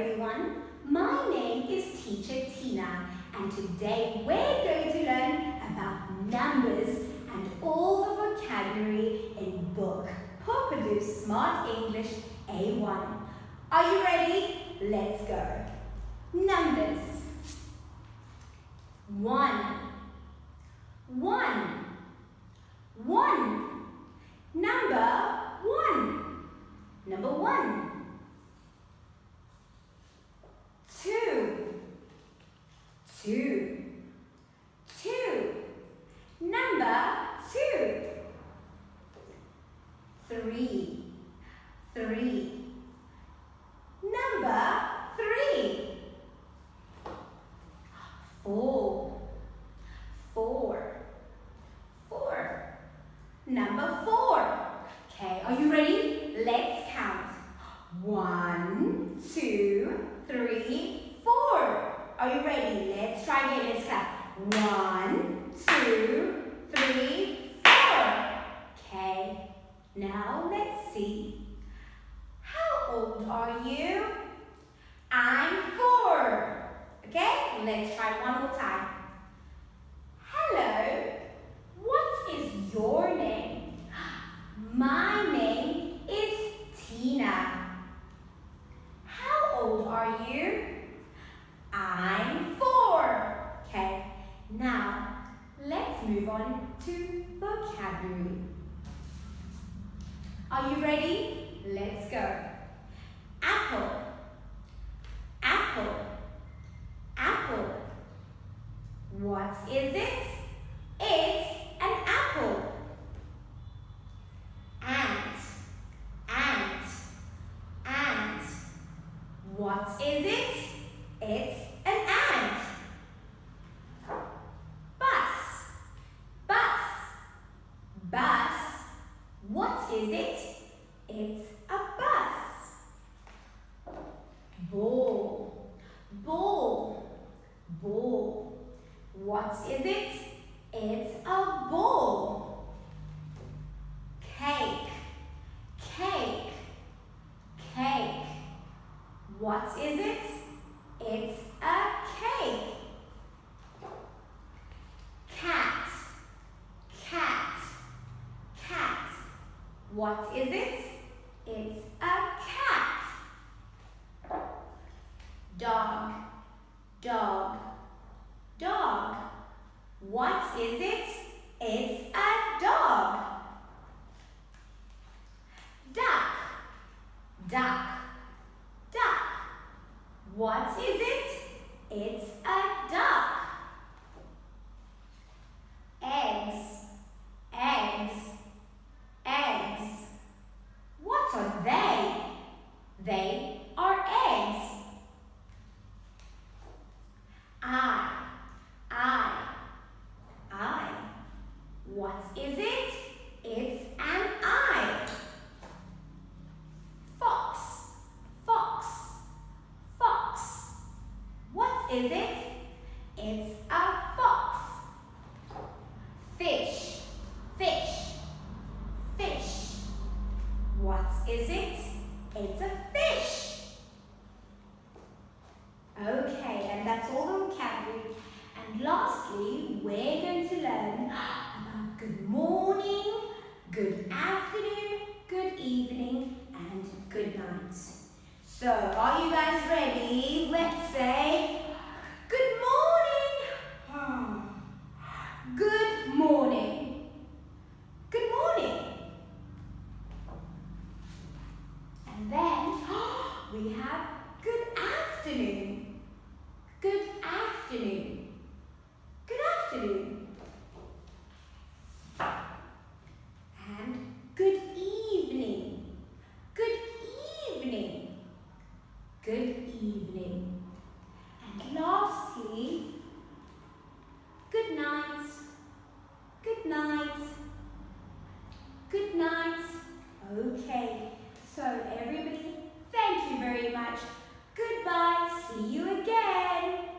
everyone, my name is Teacher Tina and today we're going to learn about numbers and all the vocabulary in book Popodoo Smart English A1. Are you ready? Let's go. Numbers. 1. 1. 1. Number 1. Number 1. 2. 2. 2. Number 2. 3. 3. Number 3. 4. 4. 4. Number 4. Okay, are you ready? Let's count. 1, 2, 3, 4. Are you ready? Let's try again. Let's count. 1, 2, 3, 4. Okay, now let's see. How old are you? I'm 4. Okay, let's try one more time. Hello, what is your name? My name is Tina. How old are you? I'm 4. Okay, now let's move on to vocabulary. Are you ready? Let's go. Apple. Apple. Apple. What is it? It's an apple. Ant. Ant. Ant. What is it? It's an ant. Bus. Bus. Bus. What is it? It's a bus. Ball. Ball. Ball. What is it? It's a ball. Cake. Cake. Cake. What is it? It's a cake. Cat. Cat. Cat. What is it? It's a cat. Dog. Dog. Dog. What is it? It's a dog. Duck. Duck. Duck. What is it? It's a duck. Eggs. Eggs. Eggs. What are they? They are eggs. Eye. What is it? It's an eye. Fox. Fox. Fox. What is it? It's a fox. Fish. Fish. Fish. What is it? It's a fish. Okay, and that's all the vocabulary. And lastly, we're going to learn about good morning, good afternoon, good evening, and good night. So, are you guys ready? Let's say, good morning. Good morning. Good morning. And then, we have good afternoon. Good afternoon. Good afternoon. And good evening. Good evening. Good evening. And lastly, good night. Good night. Good night. Okay, so everybody, thank you very much. Goodbye. See you again.